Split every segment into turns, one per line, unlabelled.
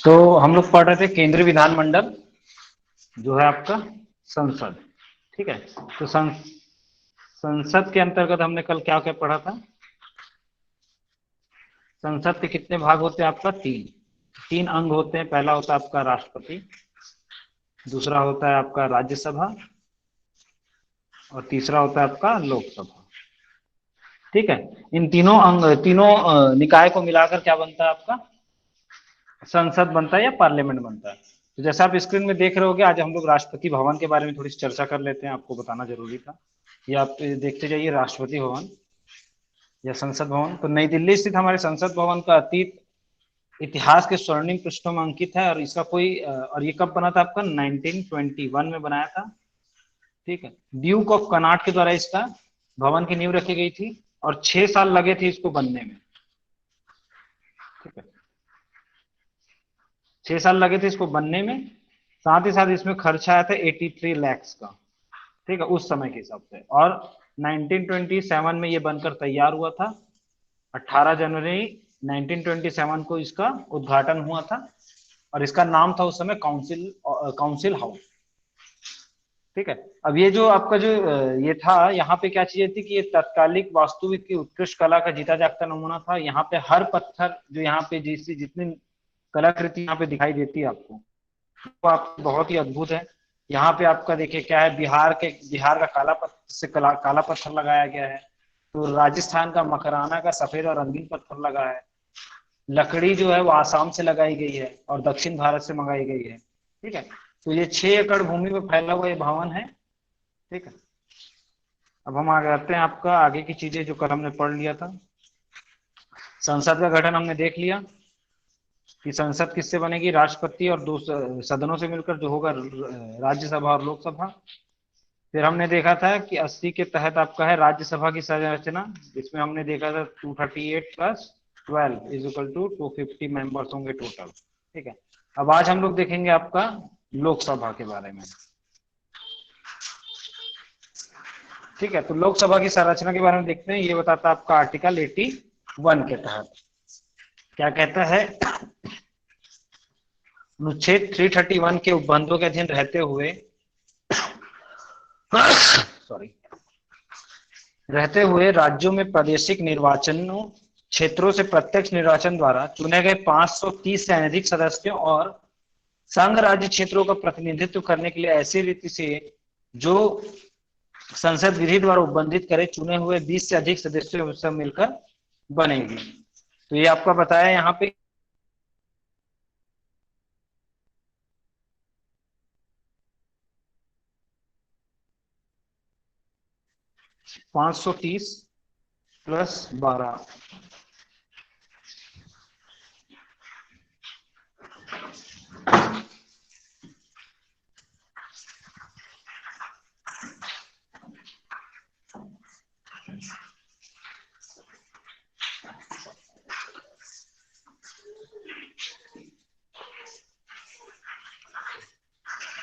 तो हम लोग पढ़ रहे थे केंद्रीय विधानमंडल जो है आपका संसद। ठीक है, तो संसद के अंतर्गत हमने कल क्या क्या पढ़ा था। संसद के कितने भाग होते हैं आपका? तीन। तीन अंग होते हैं। पहला होता है आपका राष्ट्रपति, दूसरा होता है आपका राज्यसभा और तीसरा होता है आपका लोकसभा। ठीक है, इन तीनों निकाय को मिलाकर क्या बनता है आपका? संसद बनता है या पार्लियामेंट बनता है। तो जैसा आप स्क्रीन में देख रहे होगे, आज हम लोग राष्ट्रपति भवन के बारे में थोड़ी सी चर्चा कर लेते हैं, आपको बताना जरूरी था। ये आप देखते जाइए, राष्ट्रपति भवन या संसद भवन। तो नई दिल्ली स्थित हमारे संसद भवन का अतीत इतिहास के स्वर्णिम पृष्ठों में अंकित है। और इसका और ये कब बना था आपका? 1921 में बनाया था। ठीक है, ड्यूक ऑफ कनाट के द्वारा इसका भवन की नींव रखी गई थी और 6 साल लगे थे इसको बनने में। ठीक है, 6 साल लगे थे इसको बनने में। साथ ही साथ इसमें खर्चा आया था 83 लाख का। ठीक है, उस समय के हिसाब से। और 1927 में ये बनकर तैयार हुआ था। 18 जनवरी 1927 को इसका उद्घाटन हुआ था और इसका नाम था उस समय काउंसिल हाउस। ठीक है, अब ये जो आपका जो ये था, यहाँ पे क्या चीजें थी कि ये तत्कालिक वास्तुविद की उत्कृष्ट कला का जीता जागता नमूना था। यहाँ पे हर पत्थर जो यहाँ पे जितनी कलाकृति यहाँ पे दिखाई देती है आपको, वो आप बहुत ही अद्भुत है। यहाँ पे आपका देखिए क्या है, बिहार का काला पत्थर लगाया गया है। तो राजस्थान का मकराना का सफेद और रंगीन पत्थर लगा है। लकड़ी जो है वो आसाम से लगाई गई है और दक्षिण भारत से मंगाई गई है। ठीक है, तो ये 6 एकड़ भूमि में फैला हुआ ये भवन है। ठीक है, अब हम आगे आते हैं आपका आगे की चीजें जो कल हमने पढ़ लिया था। संसद का गठन हमने देख लिया कि संसद किससे बनेगी? राष्ट्रपति और दो सदनों से मिलकर जो होगा राज्यसभा और लोकसभा। फिर हमने देखा था कि 80 के तहत आपका है राज्यसभा की संरचना, जिसमें हमने देखा था 238 plus 12 is equal to 250 members होंगे टोटल। ठीक है, अब आज हम लोग देखेंगे आपका लोकसभा के बारे में। ठीक है, तो लोकसभा की संरचना के बारे में देखते हैं। ये बताता है आपका आर्टिकल 81 के तहत क्या कहता है। अनुच्छेद 331 के उपबंधों के अधीन रहते हुए सॉरी रहते हुए राज्यों में प्रादेशिक निर्वाचनों क्षेत्रों से प्रत्यक्ष निर्वाचन द्वारा चुने गए 530 से अधिक सदस्यों और संघ राज्य क्षेत्रों का प्रतिनिधित्व करने के लिए ऐसी रीति से जो संसद विधि द्वारा उपबंधित करे चुने हुए 20 से अधिक सदस्यों से मिलकर बनेगी। तो ये आपका बताया यहाँ पे 530 प्लस 12।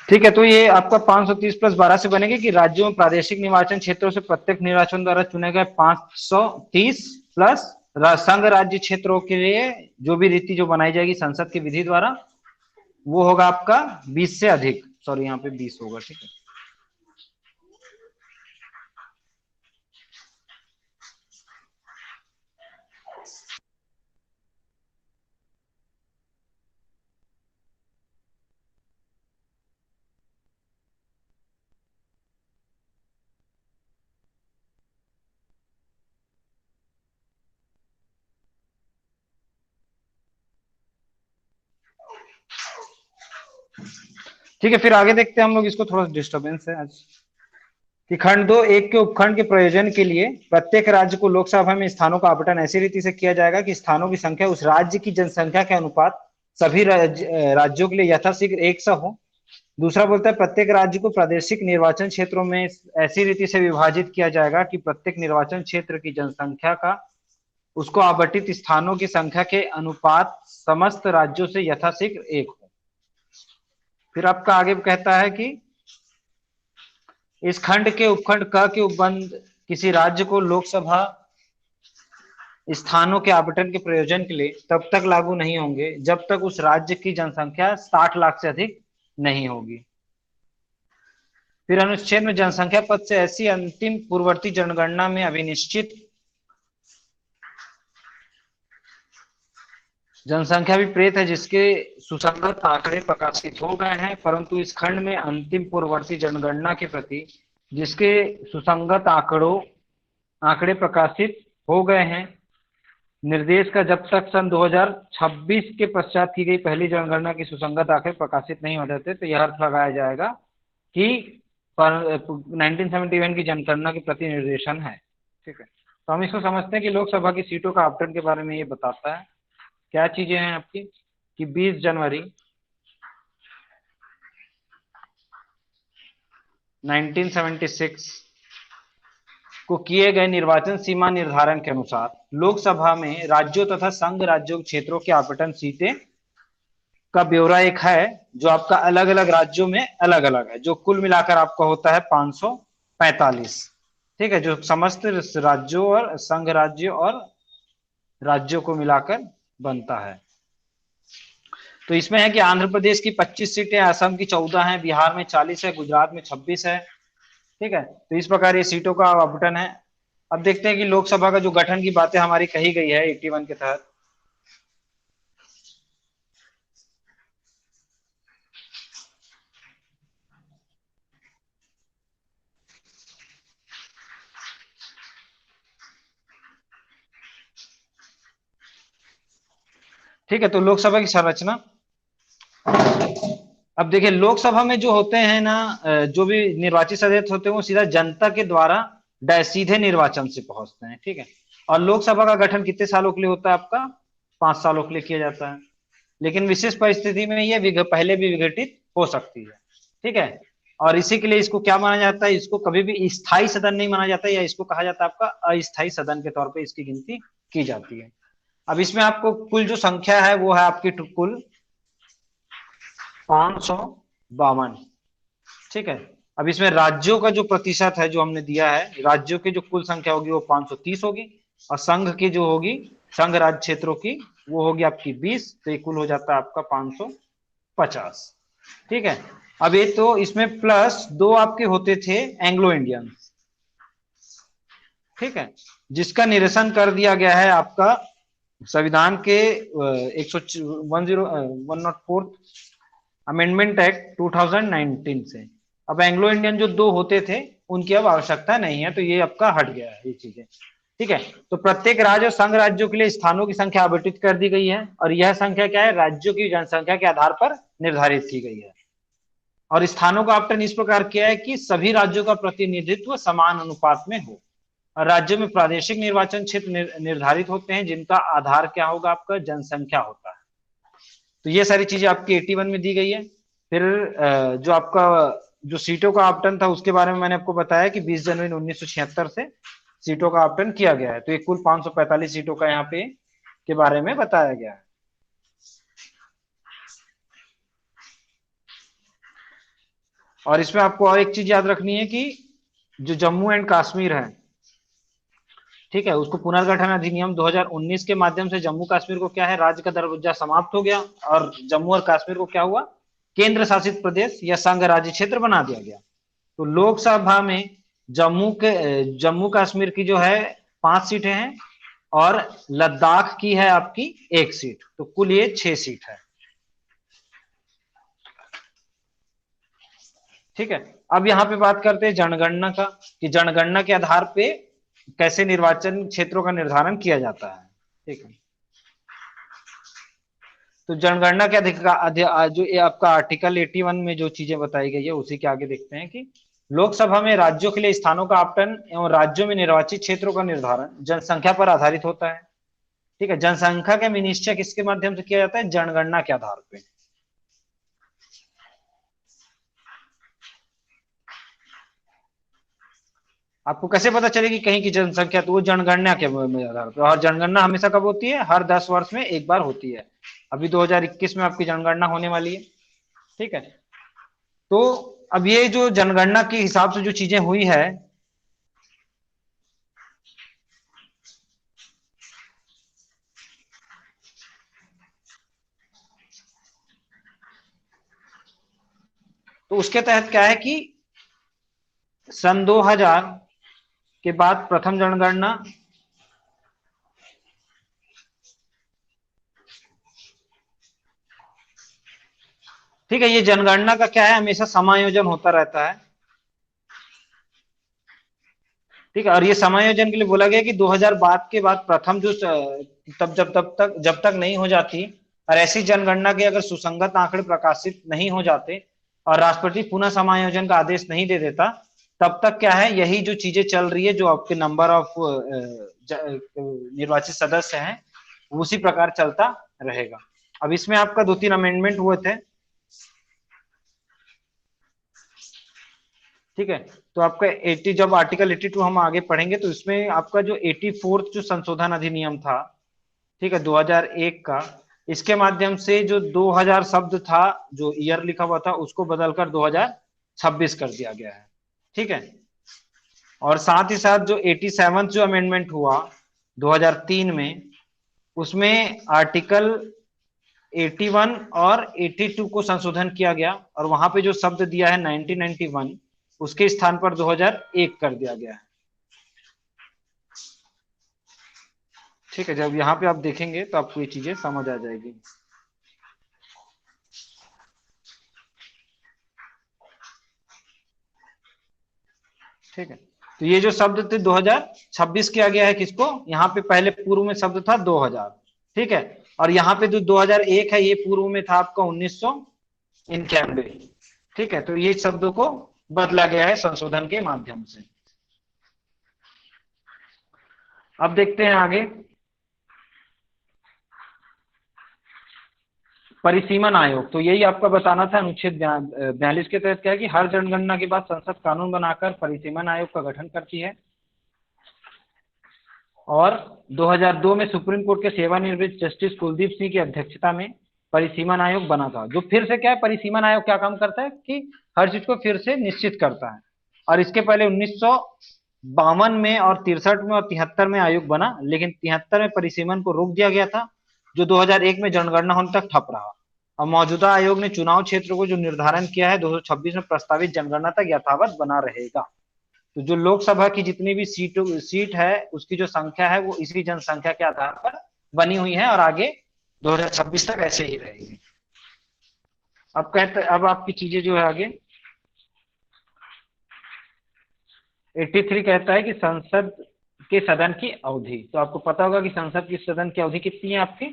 ठीक है, तो ये आपका 530 प्लस 12 से बनेगी कि राज्यों में प्रादेशिक निर्वाचन क्षेत्रों से प्रत्येक निर्वाचन द्वारा चुने गए 530 प्लस संघ राज्य क्षेत्रों के लिए जो भी रीति जो बनाई जाएगी संसद की विधि द्वारा, वो होगा आपका 20 से अधिक। सॉरी, यहाँ पे 20 होगा। ठीक है, ठीक है, फिर आगे देखते हैं हम लोग। इसको थोड़ा डिस्टर्बेंस है आज कि खंड 2 एक के उपखंड के प्रयोजन के लिए प्रत्येक राज्य को लोकसभा में स्थानों का आवंटन ऐसी रीति से किया जाएगा कि स्थानों की संख्या उस राज्य की जनसंख्या के अनुपात सभी राज्यों के लिए यथाशीघ्र एक सा हो। दूसरा बोलता है प्रत्येक राज्य को प्रादेशिक निर्वाचन क्षेत्रों में ऐसी रीति से विभाजित किया जाएगा कि प्रत्येक निर्वाचन क्षेत्र की जनसंख्या का उसको आवंटित स्थानों की संख्या के अनुपात समस्त राज्यों से यथाशीघ्र एक हो। फिर आपका आगे कहता है कि इस खंड के उपखंड क के उपबंध किसी राज्य को लोकसभा स्थानों के आवंटन के प्रयोजन के लिए तब तक लागू नहीं होंगे जब तक उस राज्य की जनसंख्या 60 लाख से अधिक नहीं होगी। फिर अनुच्छेद में जनसंख्या पद से ऐसी अंतिम पूर्ववर्ती जनगणना में अभिनिश्चित जनसंख्या भी प्रेत है जिसके सुसंगत आंकड़े प्रकाशित हो गए हैं, परंतु इस खंड में अंतिम पूर्ववर्ती जनगणना के प्रति जिसके सुसंगत आंकड़े प्रकाशित हो गए हैं, निर्देश का जब तक सन 2026 के पश्चात की गई पहली जनगणना की सुसंगत आंकड़े प्रकाशित नहीं हो जाते तो यह अर्थ लगाया जाएगा कि 1971 की जनगणना के प्रति निर्देशन है। ठीक है, तो हम इसको समझते हैं कि लोकसभा की सीटों का आवंटन के बारे में ये बताता है। क्या चीजें हैं आपकी कि 20 जनवरी 1976 को किए गए निर्वाचन सीमा निर्धारण के अनुसार लोकसभा में राज्यों तथा संघ राज्यों क्षेत्रों के आवंटन सीटें का ब्यौरा एक है जो आपका अलग अलग राज्यों में अलग अलग है, जो कुल मिलाकर आपका होता है 545। ठीक है, जो समस्त राज्यों और संघ राज्यों और राज्यों को मिलाकर बनता है। तो इसमें है कि आंध्र प्रदेश की 25 सीटें, असम की 14 हैं, बिहार में 40 है, गुजरात में 26 है। ठीक है, तो इस प्रकार ये सीटों का आवंटन है। अब देखते हैं कि लोकसभा का जो गठन की बातें हमारी कही गई है 81 के तहत। ठीक है, तो लोकसभा की संरचना अब देखिए, लोकसभा में जो होते हैं ना, जो भी निर्वाचित सदस्य होते हैं वो सीधा जनता के द्वारा सीधे निर्वाचन से पहुंचते हैं। ठीक है, और लोकसभा का गठन कितने सालों के लिए होता है आपका? 5 सालों के लिए किया जाता है, लेकिन विशेष परिस्थिति में ये पहले भी विघटित हो सकती है। ठीक है, और इसी के लिए इसको क्या माना जाता है? इसको कभी भी स्थायी सदन नहीं माना जाता, या इसको कहा जाता है आपका अस्थायी सदन के तौर पर इसकी गिनती की जाती है। अब इसमें आपको कुल जो संख्या है वो है आपकी कुल 552। ठीक है, अब इसमें राज्यों का जो प्रतिशत है जो हमने दिया है, राज्यों की जो कुल संख्या होगी वो 530 होगी, और संघ की जो होगी, संघ राज्य क्षेत्रों की, वो होगी आपकी 20, तो ये कुल हो जाता है आपका 550। ठीक है, अब ये तो इसमें प्लस 2 आपके होते थे एंग्लो इंडियन। ठीक है, जिसका निरसन कर दिया गया है आपका संविधान के 104 अमेंडमेंट एक्ट 2019 से। अब एंग्लो इंडियन जो 2 होते थे उनकी अब आवश्यकता नहीं है, तो ये आपका हट गया है ये चीजें। ठीक है, तो प्रत्येक राज्य और संघ राज्यों के लिए स्थानों की संख्या आवंटित कर दी गई है, और यह संख्या क्या है? राज्यों की जनसंख्या के आधार पर निर्धारित की गई है। और स्थानों का आवंटन इस प्रकार किया है कि सभी राज्यों का प्रतिनिधित्व समान अनुपात में हो, और राज्यों में प्रादेशिक निर्वाचन क्षेत्र निर्धारित होते हैं जिनका आधार क्या होगा? आपका जनसंख्या होता है। तो ये सारी चीजें आपकी 81 में दी गई है। फिर जो आपका जो सीटों का आवंटन था उसके बारे में मैंने आपको बताया कि 20 जनवरी 1976 से सीटों का आवंटन किया गया है, तो ये कुल 545 सीटों का यहाँ पे के बारे में बताया गया है। और इसमें आपको और एक चीज याद रखनी है कि जो जम्मू एंड कश्मीर है, ठीक है, उसको पुनर्गठन अधिनियम 2019 के माध्यम से जम्मू कश्मीर को क्या है? राज्य का दर्जा समाप्त हो गया, और जम्मू और कश्मीर को क्या हुआ? केंद्र शासित प्रदेश या संघ राज्य क्षेत्र बना दिया गया। तो लोकसभा में जम्मू कश्मीर की जो है 5 सीटें हैं, और लद्दाख की है आपकी 1 सीट, तो कुल ये 6 सीट है। ठीक है, अब यहां पे बात करते हैं जनगणना का, कि जनगणना के आधार पे कैसे निर्वाचन क्षेत्रों का निर्धारण किया जाता है। ठीक है, तो जनगणना के अधिकार जो ये आपका आर्टिकल 81 में जो चीजें बताई गई है उसी के आगे देखते हैं कि लोकसभा में राज्यों के लिए स्थानों का आवंटन एवं राज्यों में निर्वाचित क्षेत्रों का निर्धारण जनसंख्या पर आधारित होता है। ठीक है, जनसंख्या का निश्चय किसके माध्यम से किया जाता है? जनगणना के आधार पे। आपको कैसे पता चलेगी कहीं की जनसंख्या? तो वो जनगणना के आधार पर, और जनगणना हमेशा कब होती है? हर 10 वर्ष में एक बार होती है। अभी 2021 में आपकी जनगणना होने वाली है। ठीक है, तो अब ये जो जनगणना के हिसाब से जो चीजें हुई है, तो उसके तहत क्या है कि सन 2000 के बाद प्रथम जनगणना, ठीक है, ये जनगणना का क्या है, हमेशा समायोजन होता रहता है, ठीक है। और ये समायोजन के लिए बोला गया कि 2000 बाद के बाद प्रथम जो जब तक नहीं हो जाती और ऐसी जनगणना के अगर सुसंगत आंकड़े प्रकाशित नहीं हो जाते और राष्ट्रपति पुनः समायोजन का आदेश नहीं दे देता, तब तक क्या है, यही जो चीजें चल रही है, जो आपके नंबर ऑफ निर्वाचित सदस्य हैं उसी प्रकार चलता रहेगा। अब इसमें आपका 2-3 अमेंडमेंट हुए थे, ठीक है। तो आपका 80, जब आर्टिकल 82 हम आगे पढ़ेंगे तो इसमें आपका जो 84th जो संशोधन अधिनियम था, ठीक है, 2001 का, इसके माध्यम से जो 2000 शब्द था, जो ईयर लिखा हुआ था, उसको बदलकर 2026 कर दिया गया है, ठीक है। और साथ ही साथ जो 87 जो अमेंडमेंट हुआ 2003 में, उसमें आर्टिकल 81 और 82 को संशोधन किया गया और वहां पे जो शब्द दिया है 1991, उसके स्थान पर 2001 कर दिया गया है, ठीक है। जब यहाँ पे आप देखेंगे तो आपको ये चीजें समझ आ जाएगी। ठीक है, तो ये जो शब्द थे 2026 किया गया है किसको, यहाँ पे पहले पूर्व में शब्द था 2000, ठीक है। और यहाँ पे जो 2001 है ये पूर्व में था आपका 1991, ठीक है। तो ये शब्दों को बदला गया है संशोधन के माध्यम से। अब देखते हैं आगे, परिसीमन आयोग। तो यही आपका बताना था, अनुच्छेद 42 के तहत क्या है कि हर जनगणना के बाद संसद कानून बनाकर परिसीमन आयोग का गठन करती है। और 2002 में सुप्रीम कोर्ट के सेवानिवृत्त जस्टिस कुलदीप सिंह की अध्यक्षता में परिसीमन आयोग बना था, जो फिर से क्या है, परिसीमन आयोग क्या काम करता है कि हर चीज को फिर से निश्चित करता है। और इसके पहले 1952 में और 63 में और 73 में आयोग बना, लेकिन 73 में परिसीमन को रोक दिया गया था, जो 2001 में जनगणना होने तक ठप रहा। और मौजूदा आयोग ने चुनाव क्षेत्र को जो निर्धारण किया है 2026 में प्रस्तावित जनगणना तक यथावत बना रहेगा। तो जो लोकसभा की जितनी भी सीट है उसकी जो संख्या है वो इसी जनसंख्या के आधार पर बनी हुई है और आगे 2026 तक ऐसे ही रहेगी। अब आपकी चीजें जो है आगे 83 कहता है कि संसद के सदन की अवधि, तो आपको पता होगा कि संसद की सदन की अवधि कितनी है आपकी,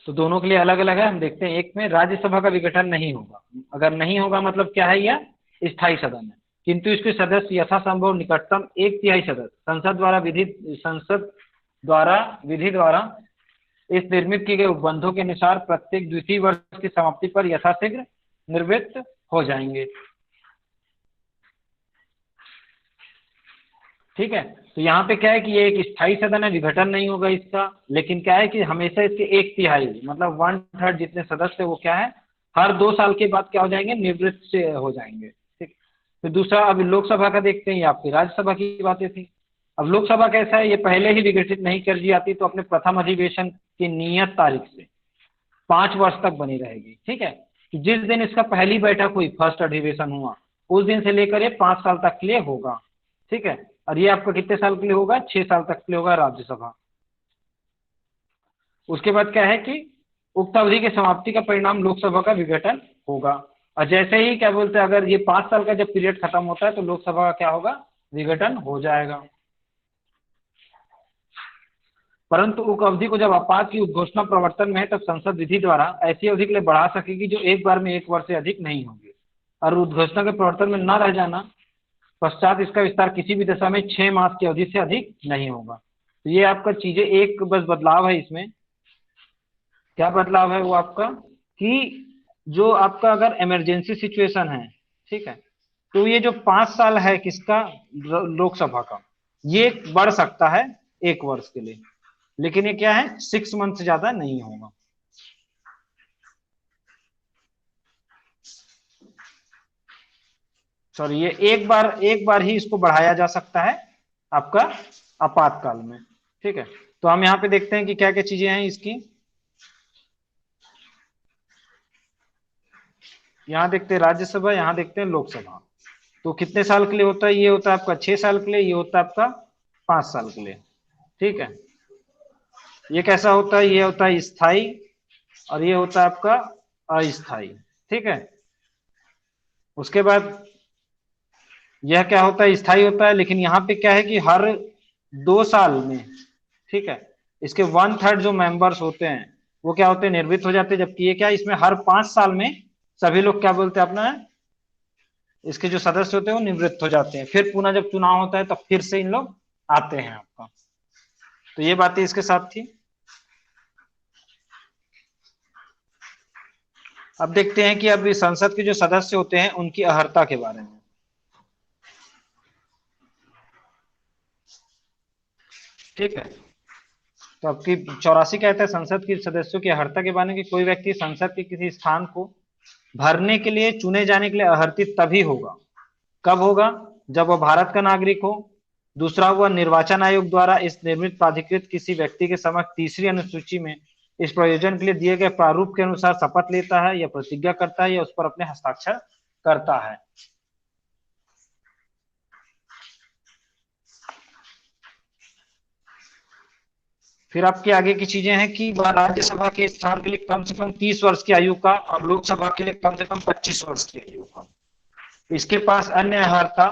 तो दोनों के लिए अलग अलग है। हम देखते हैं, एक में राज्यसभा का विघटन नहीं होगा, अगर नहीं होगा मतलब क्या है, यह स्थायी सदन है, किंतु इसके सदस्य यथासंभव निकटतम 1/3 सदस्य संसद द्वारा विधि द्वारा इस निर्मित किए गए उपबंधों के अनुसार प्रत्येक द्वितीय वर्ष की समाप्ति पर यथाशीघ्र निवृत्त हो जाएंगे, ठीक है। तो यहाँ पे क्या है कि ये एक स्थायी सदन है, विघटन नहीं होगा इसका, लेकिन क्या है कि हमेशा इसके 1/3 मतलब 1/3 जितने सदस्य है वो क्या है, हर 2 साल के बाद क्या हो जाएंगे, निवृत्त से हो जाएंगे, ठीक। तो दूसरा, अभी लोकसभा का देखते हैं, आपकी राज्यसभा की बातें थी। अब लोकसभा कैसा है, ये पहले ही विघटित नहीं कर दी जाती, तो अपने प्रथम अधिवेशन की नियत तारीख से 5 वर्ष तक बनी रहेगी, ठीक है। तो जिस दिन इसका पहली बैठक हुई, फर्स्ट अधिवेशन हुआ, उस दिन से लेकर ये 5 साल तक के लिए होगा, ठीक है। और ये आपका कितने साल के लिए होगा, 6 साल तक के लिए होगा राज्यसभा। उसके बाद क्या है कि उक्त अवधि के समाप्ति का परिणाम लोकसभा का विघटन होगा। और जैसे ही क्या बोलते हैं, अगर ये 5 साल का जब पीरियड खत्म होता है तो लोकसभा का क्या होगा, विघटन हो जाएगा। परंतु उक्त अवधि को जब आपात की उद्घोषणा प्रवर्तन में है तब संसद विधि द्वारा ऐसी अवधि के लिए बढ़ा सकेगी जो एक बार में 1 वर्ष से अधिक नहीं होगी, और उद्घोषणा के प्रवर्तन में न रह जाना पश्चात इसका विस्तार किसी भी दशा में 6 मास की अवधि से अधिक नहीं होगा। तो ये आपका चीजें, एक बस बदलाव है इसमें। क्या बदलाव है वो आपका, कि जो आपका अगर इमरजेंसी सिचुएशन है, ठीक है, तो ये जो 5 साल है किसका, लोकसभा का, ये बढ़ सकता है 1 वर्ष के लिए, लेकिन ये क्या है, 6 मंथ से ज्यादा नहीं होगा। सॉरी, ये एक बार ही इसको बढ़ाया जा सकता है आपका आपातकाल में, ठीक है। तो हम यहाँ पे देखते हैं कि क्या क्या चीजें हैं इसकी। यहाँ देखते हैं राज्यसभा, यहाँ देखते हैं लोकसभा। तो कितने साल के लिए होता है? ये होता है आपका 6 साल के लिए, ये होता है आपका 5 साल के लिए। ठीक है, ये कैसा होता है? ये होता है स्थाई, और ये होता है आपका अस्थाई। ठीक है, उसके बाद यह क्या होता है? स्थाई होता है, लेकिन यहाँ पे क्या है कि हर 2 साल में, ठीक है, इसके 1/3 जो मेंबर्स होते हैं वो क्या होते हैं? निवृत्त हो जाते हैं। जबकि ये क्या है, इसमें हर 5 साल में सभी लोग क्या बोलते हैं अपना, इसके जो सदस्य होते हैं वो निवृत्त हो जाते हैं। फिर पुनः जब चुनाव होता है तब फिर से इन लोग आते हैं आपका। तो ये बातें इसके साथ थी। अब देखते हैं कि अब इस संसद के जो सदस्य होते हैं उनकी अहर्ता के बारे में। ठीक है, तो आपकी 84 कहता है संसद के सदस्यों की अहर्ता के बारे में कि कोई व्यक्ति संसद के किसी स्थान को भरने के लिए चुने जाने के लिए अहर्तित तभी होगा। कब होगा? जब वह भारत का नागरिक हो। दूसरा, वह निर्वाचन आयोग द्वारा इस निर्मित प्राधिकृत किसी व्यक्ति के समक्ष तीसरी अनुसूची में इस प्रयोजन के लिए दिए गए प्रारूप के अनुसार शपथ लेता है या प्रतिज्ञा करता है या उस पर अपने हस्ताक्षर करता है। फिर आपके आगे की चीजें हैं कि वह राज्यसभा के स्थान के लिए कम से कम 30 वर्ष की आयु का और लोकसभा के लिए कम से कम 25 वर्ष की आयु का। इसके पास अन्य अर्हता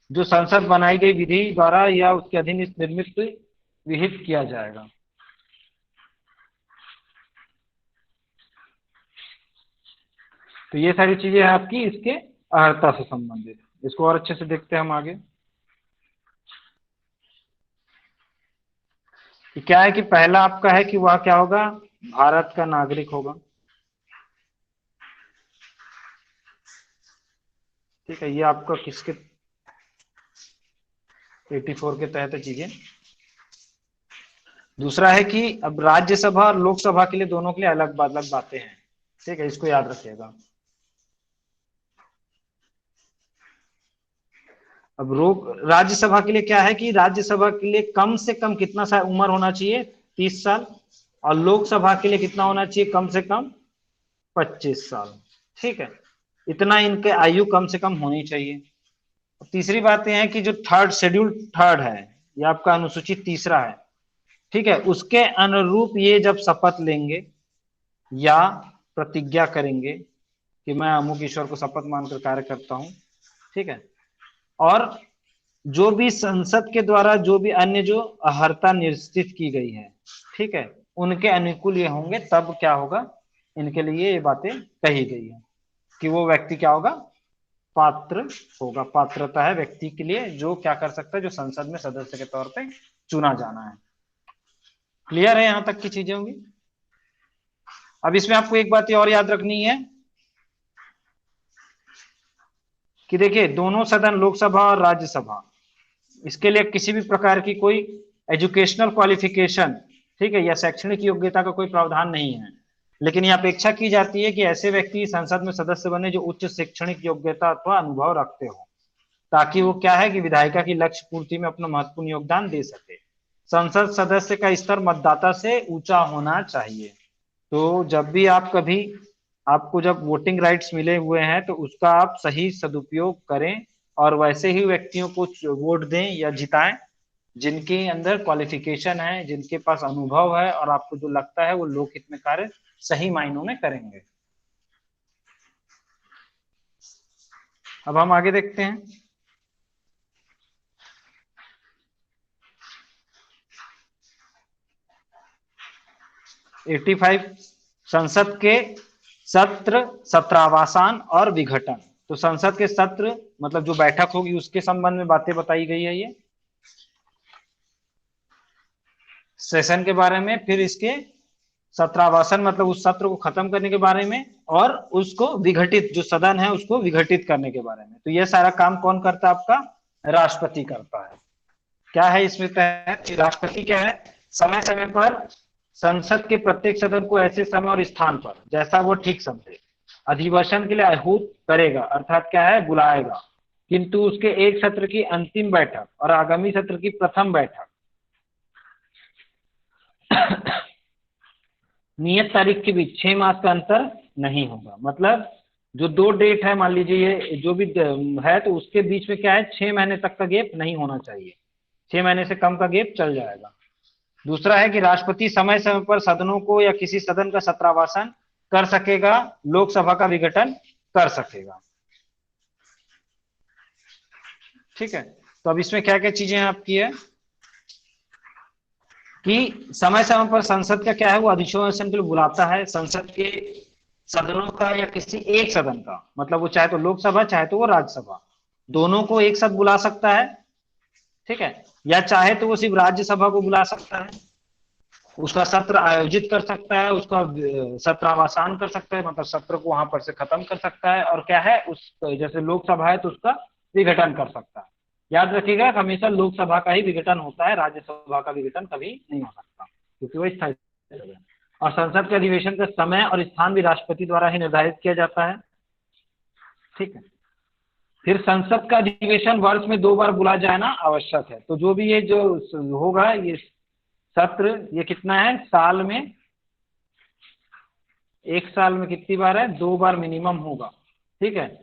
जो संसद बनाई गई विधि द्वारा या उसके अधीन इस निर्मित विहित किया जाएगा। तो ये सारी चीजें हैं आपकी इसके अर्हता से संबंधित। इसको और अच्छे से देखते हैं हम आगे कि क्या है कि पहला आपका है कि वह क्या होगा? भारत का नागरिक होगा। ठीक है, ये आपका किसके 84 के तहत चीजें। दूसरा है कि अब राज्यसभा और लोकसभा के लिए दोनों के लिए अलग अलग बातें हैं। ठीक है, इसको याद रखिएगा। अब राज्यसभा के लिए क्या है कि राज्यसभा के लिए कम से कम कितना सा उम्र होना चाहिए? 30 साल। और लोकसभा के लिए कितना होना चाहिए? कम से कम 25 साल। ठीक है, इतना इनके आयु कम से कम होनी चाहिए। तीसरी बात यह है कि जो थर्ड शेड्यूल थर्ड है, ये आपका अनुसूचित तीसरा है। ठीक है, उसके अनुरूप ये जब शपथ लेंगे या प्रतिज्ञा करेंगे कि मैं अमुक ईश्वर को शपथ मानकर कार्य करता हूं। ठीक है, और जो भी संसद के द्वारा जो भी अन्य जो अहर्ता निश्चित की गई है, ठीक है, उनके अनुकूल ये होंगे, तब क्या होगा? इनके लिए ये बातें कही गई है कि वो व्यक्ति क्या होगा? पात्र होगा। पात्रता है व्यक्ति के लिए जो क्या कर सकता है, जो संसद में सदस्य के तौर पे चुना जाना है। क्लियर है? यहां तक की चीजें होंगी। अब इसमें आपको एक बात और याद रखनी है कि देखिए, दोनों सदन लोकसभा और राज्यसभा, इसके लिए किसी भी प्रकार की कोई एजुकेशनल क्वालिफिकेशन, ठीक है, या शैक्षणिक योग्यता का कोई प्रावधान नहीं है। लेकिन यह अपेक्षा की जाती है कि ऐसे व्यक्ति संसद में सदस्य बने जो उच्च शैक्षणिक योग्यता अथवा अनुभव रखते हो, ताकि वो क्या है कि विधायिका की लक्ष्य पूर्ति में अपना महत्वपूर्ण योगदान दे सके। संसद सदस्य का स्तर मतदाता से ऊंचा होना चाहिए। तो जब भी आप कभी आपको जब वोटिंग राइट्स मिले हुए हैं तो उसका आप सही सदुपयोग करें और वैसे ही व्यक्तियों को वोट दें या जिताएं जिनके अंदर क्वालिफिकेशन है, जिनके पास अनुभव है और आपको जो लगता है वो लोकहित में कार्य सही मायनों में करेंगे। अब हम आगे देखते हैं। 85 संसद के सत्र, सत्रावसान और विघटन। तो संसद के सत्र मतलब जो बैठक होगी उसके संबंध में बातें बताई गई है, ये सेशन के बारे में। फिर इसके सत्रावासन मतलब उस सत्र को खत्म करने के बारे में, और उसको विघटित जो सदन है उसको विघटित करने के बारे में। तो यह सारा काम कौन करता है? आपका राष्ट्रपति करता है। क्या है इसमें तहत? राष्ट्रपति क्या है? समय समय पर संसद के प्रत्येक सदन को ऐसे समय और स्थान पर जैसा वो ठीक समझे अधिवेशन के लिए आहूत करेगा, अर्थात क्या है? बुलाएगा। किंतु उसके एक सत्र की अंतिम बैठक और आगामी सत्र की प्रथम बैठक नियत तारीख के बीच 6 मास का अंतर नहीं होगा। मतलब जो दो डेट है, मान लीजिए ये जो भी है, तो उसके बीच में क्या है, 6 महीने तक का गैप नहीं होना चाहिए, 6 महीने से कम का गैप चल जाएगा। दूसरा है कि राष्ट्रपति समय समय पर सदनों को या किसी सदन का सत्रावसान कर सकेगा, लोकसभा का विघटन कर सकेगा। ठीक है, तो अब इसमें क्या क्या चीजें आपकी है कि समय समय पर संसद का क्या है, वो अधिवेशन के लिए बुलाता है, संसद के सदनों का या किसी एक सदन का, मतलब वो चाहे तो लोकसभा चाहे तो वो राज्यसभा, दोनों को एक साथ बुला सकता है। ठीक है, या चाहे तो वो सिर्फ राज्यसभा को बुला सकता है, उसका सत्र आयोजित कर सकता है, उसका सत्रावसान कर सकता है, मतलब सत्र को वहां पर से खत्म कर सकता है, और क्या है उस, जैसे लोकसभा है तो उसका विघटन कर सकता है। याद रखिएगा हमेशा लोकसभा का ही विघटन होता है, राज्यसभा का विघटन कभी नहीं हो सकता, क्योंकि वो स्थायी सदन है। और संसद के अधिवेशन का समय और स्थान भी राष्ट्रपति द्वारा ही निर्धारित किया जाता है। ठीक है, फिर संसद का अधिवेशन वर्ष में 2 बार बुला जाना आवश्यक है, तो जो भी ये जो होगा ये सत्र, ये कितना है साल में, एक साल में कितनी बार है, 2 बार मिनिमम होगा। ठीक है,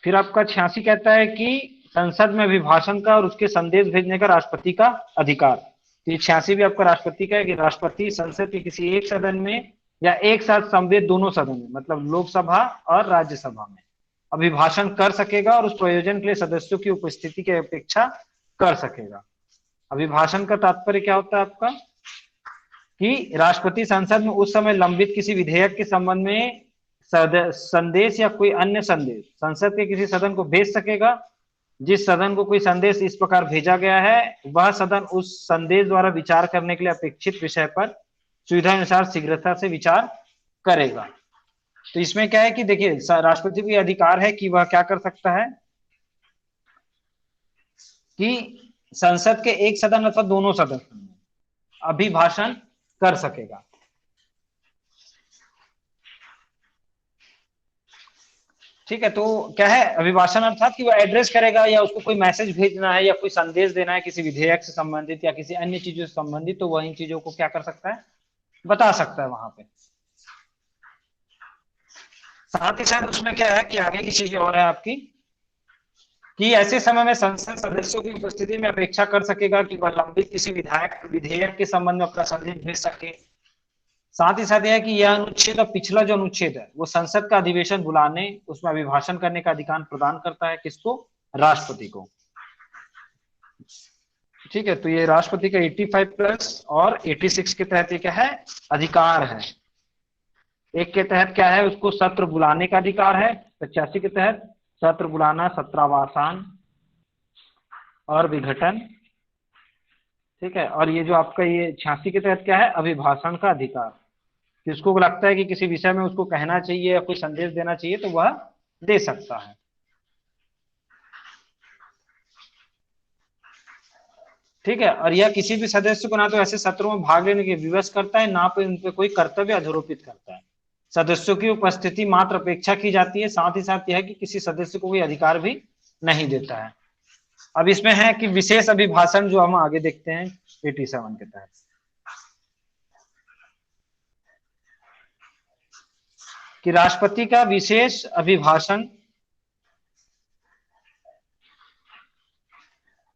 फिर आपका 86 कहता है कि संसद में अभिभाषण का और उसके संदेश भेजने का राष्ट्रपति का अधिकार। तो ये 86 भी आपका राष्ट्रपति का है कि राष्ट्रपति संसद के किसी एक सदन में या एक साथ संवेद दोनों सदन में, मतलब लोकसभा और राज्यसभा में अभिभाषण कर सकेगा और उस प्रयोजन के लिए सदस्यों की उपस्थिति की अपेक्षा कर सकेगा। अभिभाषण का तात्पर्य क्या होता है आपका कि राष्ट्रपति संसद में उस समय लंबित किसी विधेयक के संबंध में संदेश या कोई अन्य संदेश संसद के किसी सदन को भेज सकेगा। जिस सदन को कोई संदेश इस प्रकार भेजा गया है, वह सदन उस संदेश द्वारा विचार करने के लिए अपेक्षित विषय पर सुविधा अनुसार शीघ्रता से विचार करेगा। तो इसमें क्या है कि देखिए राष्ट्रपति को अधिकार है कि वह क्या कर सकता है कि संसद के एक सदन अथवा दोनों सदन में अभिभाषण कर सकेगा। ठीक है, तो क्या है अभिभाषण, अर्थात कि वो एड्रेस करेगा या उसको कोई मैसेज भेजना है या कोई संदेश देना है किसी विधेयक से संबंधित या किसी अन्य चीजों से संबंधित, तो वह इन चीजों को क्या कर सकता है, बता सकता है वहां पे। साथ ही साथ उसमें क्या है कि आगे की चीज और है आपकी कि ऐसे समय में संसद सदस्यों की उपस्थिति में अपेक्षा कर सकेगा कि वह लंबित किसी विधेयक के संबंध में अपना संदेश भेज सके। साथ ही साथ यह है कि यह अनुच्छेद और पिछला जो अनुच्छेद है वो संसद का अधिवेशन बुलाने, उसमें अभिभाषण करने का अधिकार प्रदान करता है, किसको, राष्ट्रपति को। ठीक है, तो ये राष्ट्रपति का 85 प्लस और 86 के तहत ये क्या है, अधिकार है। एक के तहत क्या है, उसको सत्र बुलाने का अधिकार है, 85 के तहत सत्र बुलाना, सत्रावसान और विघटन। ठीक है, और ये जो आपका ये 86 के तहत क्या है, अभिभाषण का अधिकार। किसको लगता है कि किसी विषय में उसको कहना चाहिए या कोई संदेश देना चाहिए तो वह दे सकता है। ठीक है, और यह किसी भी सदस्य को ना तो ऐसे सत्रों में भाग लेने की विवश करता है, ना पे उन पे कोई कर्तव्य अधोरोपित करता है। सदस्यों की उपस्थिति मात्र अपेक्षा की जाती है। साथ ही साथ यह है कि किसी सदस्य को कोई अधिकार भी नहीं देता है। अब इसमें है कि विशेष अभिभाषण, जो हम आगे देखते हैं 87 के तहत, कि राष्ट्रपति का विशेष अभिभाषण,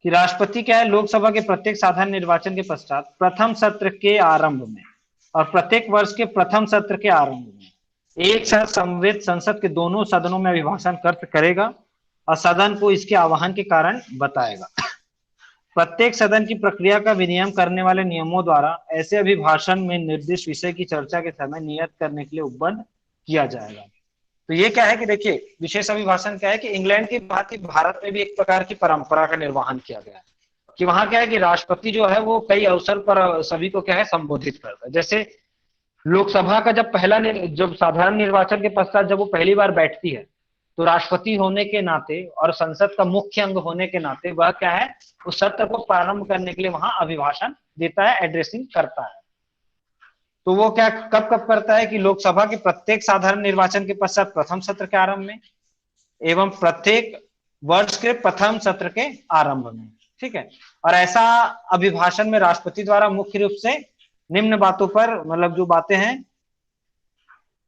कि राष्ट्रपति क्या है, लोकसभा के प्रत्येक साधारण निर्वाचन के पश्चात प्रथम सत्र के आरंभ में और प्रत्येक वर्ष के प्रथम सत्र के आरंभ में एक साथ समवेत संसद के दोनों सदनों में अभिभाषण करेगा और सदन को इसके आह्वान के कारण बताएगा। प्रत्येक सदन की प्रक्रिया का विनियम करने वाले नियमों द्वारा ऐसे अभिभाषण में निर्दिष्ट विषय की चर्चा के समय नियत करने के लिए उपबद्ध किया जाएगा। तो ये क्या है कि देखिए विशेष अभिभाषण क्या है कि इंग्लैंड की बात ही भारत में भी एक प्रकार की परंपरा का निर्वहन किया गया है कि वहां क्या है कि राष्ट्रपति जो है वो कई अवसर पर सभी को क्या है संबोधित करता है। जैसे लोकसभा का जब साधारण निर्वाचन के पश्चात जब वो पहली बार बैठती है, तो राष्ट्रपति होने के नाते और संसद का मुख्य अंग होने के नाते वह क्या है, उस सत्र को प्रारंभ करने के लिए वहां अभिभाषण देता है, एड्रेसिंग करता है। तो वो क्या कब कब करता है कि लोकसभा के प्रत्येक साधारण निर्वाचन के पश्चात प्रथम सत्र के आरंभ में एवं प्रत्येक वर्ष के प्रथम सत्र के आरंभ में। ठीक है। और ऐसा अभिभाषण में राष्ट्रपति द्वारा मुख्य रूप से निम्न बातों पर, मतलब जो बातें हैं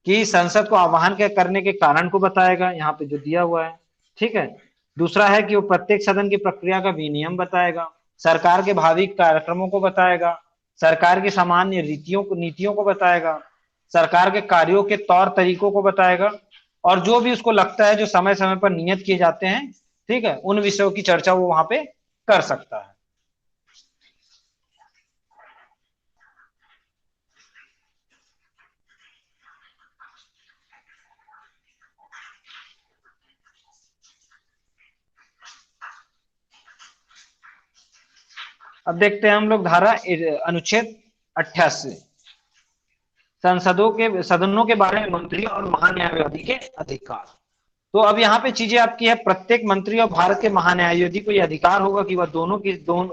कि संसद को आह्वान करने के कारण को बताएगा, यहाँ पे जो दिया हुआ है, ठीक है। दूसरा है कि वो प्रत्येक सदन की प्रक्रिया का विनियम बताएगा, सरकार के भावी कार्यक्रमों को बताएगा, सरकार की सामान्य नीतियों को बताएगा, सरकार के कार्यों के तौर तरीकों को बताएगा, और जो भी उसको लगता है जो समय समय पर नियत किए जाते हैं, ठीक है, उन विषयों की चर्चा वो वहां पे कर सकता है। अब देखते हैं हम लोग धारा अनुच्छेद 88, सदनों के बारे में मंत्री और महान्यायवादी के अधिकार। तो अब यहाँ पे चीजें आपकी है, प्रत्येक मंत्री और भारत के महान्यायवादी को यह अधिकार होगा कि वह दोनों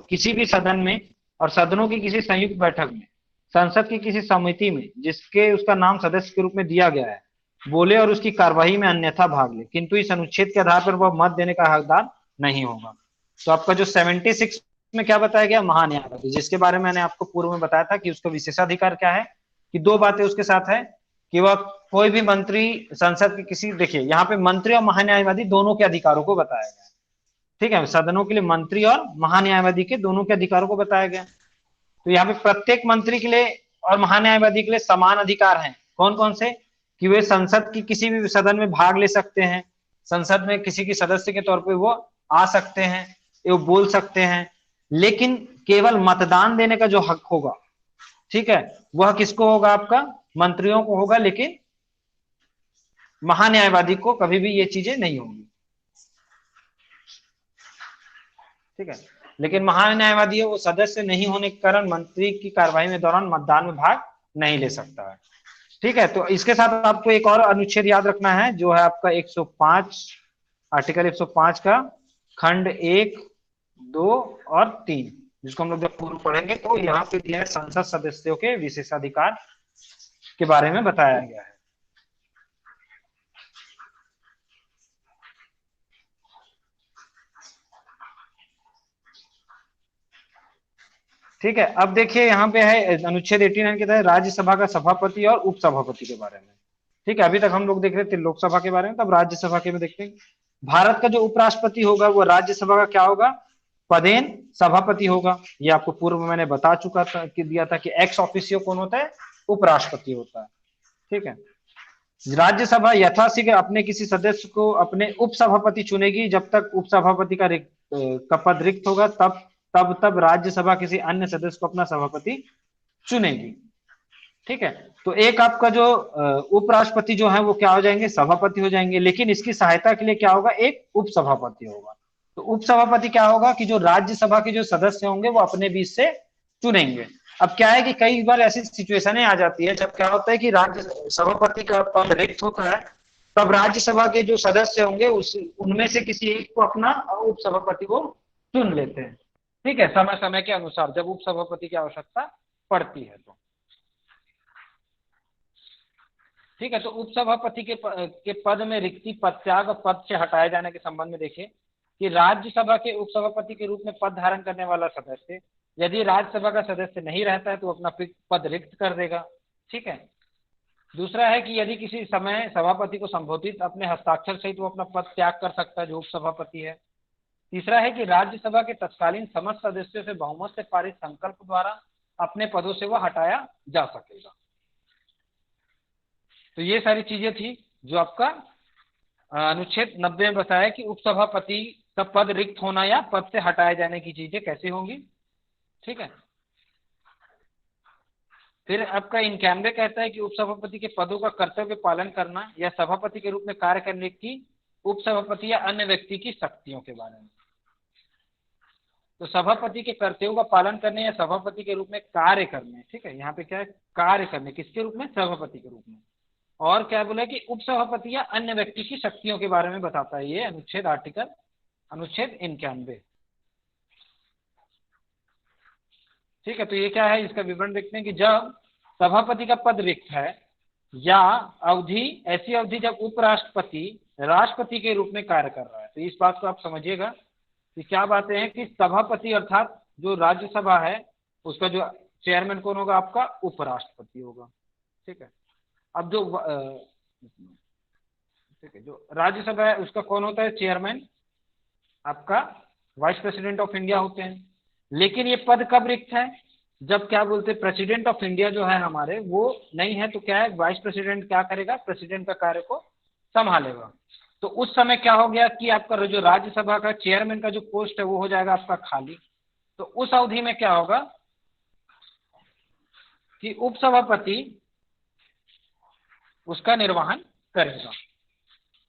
किसी भी सदन में और सदनों की किसी संयुक्त बैठक में, संसद की किसी समिति में जिसके उसका नाम सदस्य के रूप में दिया गया है, बोले और उसकी कार्यवाही में अन्यथा भाग ले, किंतु इस अनुच्छेद के आधार पर वह मत देने का हकदार नहीं होगा। तो आपका जो 76 में क्या बताया गया, महान्यायवादी, जिसके बारे में मैंने आपको पूर्व में बताया था कि उसका विशेषाधिकार क्या है, कि दो बातें उसके साथ है कि वह कोई भी मंत्री संसद के किसी, देखिए यहाँ पे मंत्री और महान्यायवादी दोनों के अधिकारों को बताया गया है, ठीक है, सदनों के लिए मंत्री और महान्यायवादी के दोनों के अधिकारों को बताया गया। तो यहाँ पे प्रत्येक मंत्री के लिए और महान्यायवादी के लिए समान अधिकार हैं। कौन कौन से, कि वे संसद की किसी भी सदन में भाग ले सकते हैं, संसद में किसी की सदस्य के तौर पर वो आ सकते हैं, वो बोल सकते हैं, लेकिन केवल मतदान देने का जो हक होगा, ठीक है, वह किसको होगा, आपका मंत्रियों को होगा, लेकिन महान्यायवादी को कभी भी ये चीजें नहीं होंगी, ठीक है। लेकिन महान्यायवादी है वो सदस्य नहीं होने के कारण मंत्री की कार्यवाही में दौरान मतदान में भाग नहीं ले सकता है, ठीक है। तो इसके साथ आपको एक और अनुच्छेद याद रखना है, जो है आपका 105, आर्टिकल 105 का खंड 1, 2 और 3, जिसको हम लोग जब पूर्व पढ़ेंगे तो यहाँ पे दिया है संसद सदस्यों के विशेषाधिकार के बारे में बताया गया है। ठीक है, अब देखिए यहाँ पे है अनुच्छेद 89 के तहत राज्यसभा का सभापति और उपसभापति के बारे में, ठीक है। अभी तक हम लोग देख रहे थे लोकसभा के बारे में, तब राज्यसभा के में देखते हैं। भारत का जो उपराष्ट्रपति होगा वो राज्यसभा का क्या होगा, पदेन सभापति होगा। ये आपको पूर्व में मैंने बता चुका था कि दिया था कि एक्स ऑफिसियो कौन होता है, उपराष्ट्रपति होता है, ठीक है। राज्यसभा यथाशीघ्र अपने किसी सदस्य को अपने उपसभापति चुनेगी, जब तक उपसभापति का पद रिक्त होगा, तब राज्यसभा किसी अन्य सदस्य को अपना सभापति चुनेगी, ठीक है। तो एक आपका जो उपराष्ट्रपति जो है वो क्या हो जाएंगे, सभापति हो जाएंगे, लेकिन इसकी सहायता के लिए क्या होगा, एक उपसभापति होगा। तो उपसभापति क्या होगा कि जो राज्यसभा के जो सदस्य होंगे वो अपने बीच से चुनेंगे। अब क्या है कि कई बार ऐसी सिचुएशनें आ जाती है जब क्या होता है कि राज्य सभापति का पद रिक्त होता है, तब राज्यसभा के जो सदस्य होंगे उनमें से किसी एक को अपना उपसभापति को चुन लेते हैं, ठीक है, समय समय के अनुसार जब उपसभापति की आवश्यकता पड़ती है तो, ठीक है। तो उपसभापति के पद में रिक्ति, पदत्याग और पद से हटाए जाने के संबंध में देखिए कि राज्यसभा के उपसभापति के रूप में पद धारण करने वाला सदस्य यदि राज्यसभा का सदस्य नहीं रहता है तो अपना पद रिक्त कर देगा, ठीक है। दूसरा है कि यदि किसी समय सभापति को संबोधित अपने हस्ताक्षर सहित वो अपना पद त्याग कर सकता है, जो उपसभापति है। तीसरा है कि राज्यसभा के तत्कालीन समस्त सदस्यों से बहुमत से पारित संकल्प द्वारा अपने पदों से वह हटाया जा सकेगा। तो ये सारी चीजें थी जो आपका अनुच्छेद 90 में बताया कि उपसभापति का पद रिक्त होना या पद से हटाए जाने की चीजें कैसे होंगी, ठीक है। फिर आपका 91 कहता है कि उपसभापति के पदों का कर्तव्य पालन करना या सभापति के रूप में कार्य करने की उपसभापति या अन्य व्यक्ति की शक्तियों के बारे में। तो सभापति के कर्तव्यों का पालन करने या सभापति के रूप में कार्य करने, ठीक है, यहाँ पे क्या है, कार्य करने, किसके रूप में, सभापति के रूप में। और क्या बोला कि उपसभापति या अन्य व्यक्ति की शक्तियों के बारे में बताता है ये अनुच्छेद 91, ठीक है। तो ये क्या है, इसका विवरण देखते हैं कि जब सभापति का पद रिक्त है या ऐसी अवधि जब उपराष्ट्रपति राष्ट्रपति के रूप में कार्य कर रहा है, तो इस बात को आप समझिएगा कि क्या बातें हैं कि सभापति अर्थात जो राज्यसभा है उसका जो चेयरमैन कौन होगा, आपका उपराष्ट्रपति होगा। ठीक है। अब जो ठीक है, जो राज्यसभा है उसका कौन होता है चेयरमैन, आपका वाइस प्रेसिडेंट ऑफ इंडिया होते हैं। लेकिन ये पद कब रिक्त है, जब क्या बोलते हैं प्रेसिडेंट ऑफ इंडिया जो है हमारे वो नहीं है, तो क्या है वाइस प्रेसिडेंट क्या करेगा, प्रेसिडेंट का कार्य को संभालेगा। तो उस समय क्या हो गया कि आपका जो राज्यसभा का चेयरमैन का जो पोस्ट है वो हो जाएगा आपका खाली। तो उस अवधि में क्या होगा कि उपसभापति उसका निर्वहन करेगा।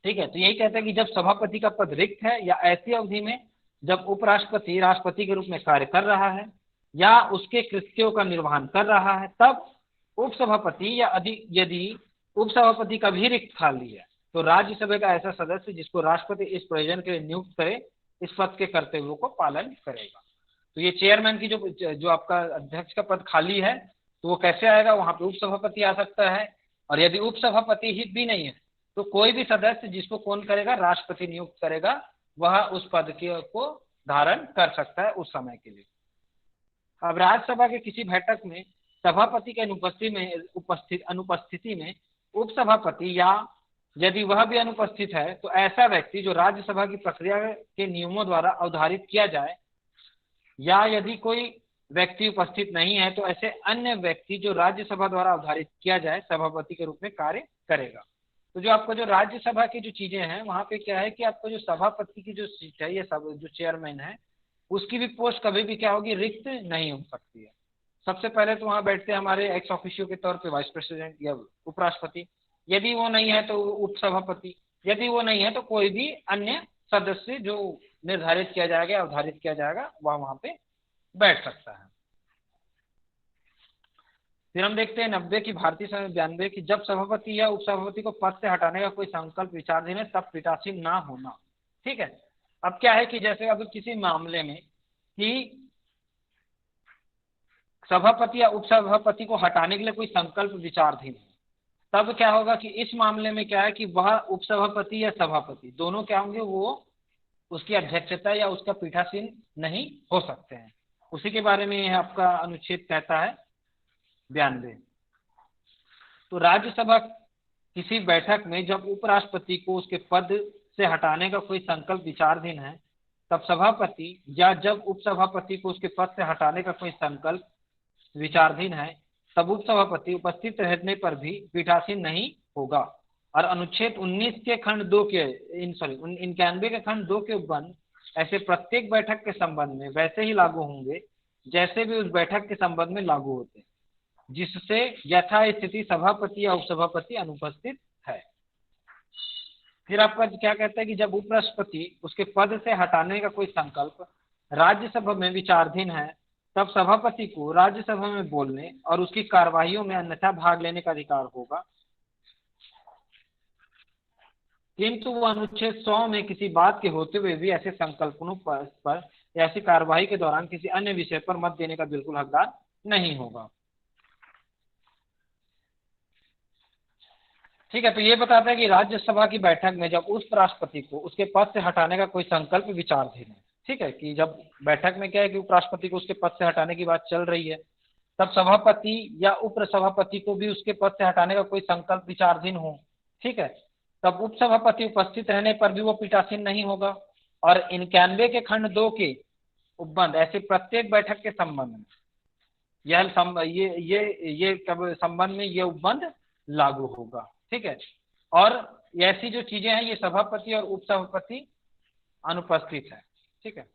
ठीक है। तो यही कहते हैं कि जब सभापति का पद रिक्त है या ऐसी अवधि में जब उपराष्ट्रपति राष्ट्रपति के रूप में कार्य कर रहा है या उसके कृत्यों का निर्वहन कर रहा है, तब उपसभापति या यदि उपसभापति का भी रिक्त खाली है तो राज्यसभा का ऐसा सदस्य जिसको राष्ट्रपति इस प्रयोजन के लिए नियुक्त करे इस पद के कर्तव्यों को पालन करेगा। तो ये चेयरमैन की जो आपका अध्यक्ष का पद खाली है तो वो कैसे आएगा, वहां पे उपसभापति आ सकता है। और यदि उपसभापति ही भी नहीं है तो कोई भी सदस्य जिसको कौन करेगा, राष्ट्रपति नियुक्त करेगा, वह उस पद को धारण कर सकता है उस समय के लिए। अब राज्यसभा के किसी बैठक में सभापति के अनुपस्थिति में उपसभापति या यदि वह भी अनुपस्थित है तो ऐसा व्यक्ति जो राज्यसभा की प्रक्रिया के नियमों द्वारा अवधारित किया जाए, या यदि कोई व्यक्ति उपस्थित नहीं है तो ऐसे अन्य व्यक्ति जो राज्यसभा द्वारा अवधारित किया जाए सभापति के रूप में कार्य करेगा। तो जो आपको जो राज्यसभा की जो चीजें हैं वहां पे क्या है कि आपको जो सभापति की जो सीट है, ये सब जो चेयरमैन है उसकी भी पोस्ट कभी भी क्या होगी, रिक्त नहीं हो सकती है। सबसे पहले तो वहां बैठते हैं हमारे एक्स ऑफिशियो के तौर पे वाइस प्रेसिडेंट या उपराष्ट्रपति, यदि वो नहीं है तो उपसभापति, यदि वो नहीं है तो कोई भी अन्य सदस्य जो निर्धारित किया जाएगा अवधारित किया जाएगा वह वहां पे बैठ सकता है। फिर हम देखते हैं 90 की भारतीय संविधान 92 की, जब सभापति या उपसभापति को पद से हटाने का कोई संकल्प विचाराधीन है तब पीठासीन ना होना। ठीक है। अब क्या है कि जैसे अब किसी मामले में कि सभापति या उपसभापति को हटाने के लिए कोई संकल्प विचाराधीन है, तब क्या होगा कि इस मामले में क्या है कि वह उपसभापति या सभापति दोनों क्या होंगे, वो उसकी अध्यक्षता या उसका पीठासीन नहीं हो सकते हैं। उसी के बारे में यह आपका अनुच्छेद कहता है 92। तो राज्यसभा किसी बैठक में जब उपराष्ट्रपति को उसके पद से हटाने का कोई संकल्प विचाराधीन है तब सभापति या जब उपसभापति को उसके पद से हटाने का कोई संकल्प विचाराधीन है तब उपसभापति उपस्थित रहने पर भी पीठासीन नहीं होगा। और अनुच्छेद 19 के खंड 2 के 91 के खंड 2 के उपबंध ऐसे प्रत्येक बैठक के संबंध में वैसे ही लागू होंगे जैसे भी उस बैठक के संबंध में लागू होते हैं जिससे यथास्थिति सभापति या उपसभापति अनुपस्थित है। फिर आपका क्या कहता है कि जब उपराष्ट्रपति उसके पद से हटाने का कोई संकल्प राज्यसभा में विचाराधीन है तब सभापति को राज्यसभा में बोलने और उसकी कार्यवाहियों में अन्यथा भाग लेने का अधिकार होगा, किंतु वो अनुच्छेद 100 में किसी बात के होते हुए भी ऐसे संकल्पों पर या ऐसी कार्यवाही के दौरान किसी अन्य विषय पर मत देने का बिल्कुल हकदार नहीं होगा। ठीक है। तो ये बताता है कि राज्यसभा की बैठक में जब उस राष्ट्रपति को उसके पद से हटाने का कोई संकल्प विचाराधीन है, ठीक है, कि जब बैठक में क्या है कि उपराष्ट्रपति को उसके पद से हटाने की बात चल रही है तब सभापति या उपसभापति को भी उसके पद से हटाने का कोई संकल्प विचाराधीन हो, ठीक है, तब उपसभापति उपस्थित रहने पर भी वो पीठासीन नहीं होगा। और 91 के खंड 2 के उपबंध ऐसे प्रत्येक बैठक के संबंध में ये संबंध में ये उपबंध लागू होगा। ठीक है। और ऐसी जो चीजें हैं ये सभापति और उपसभापति अनुपस्थित है। ठीक है।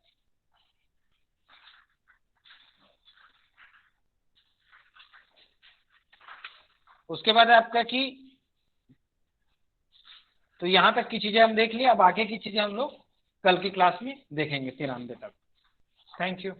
उसके बाद आपका कि तो यहां तक की चीजें हम देख लिया, अब आगे की चीजें हम लोग कल की क्लास में देखेंगे 93 तक। Thank you.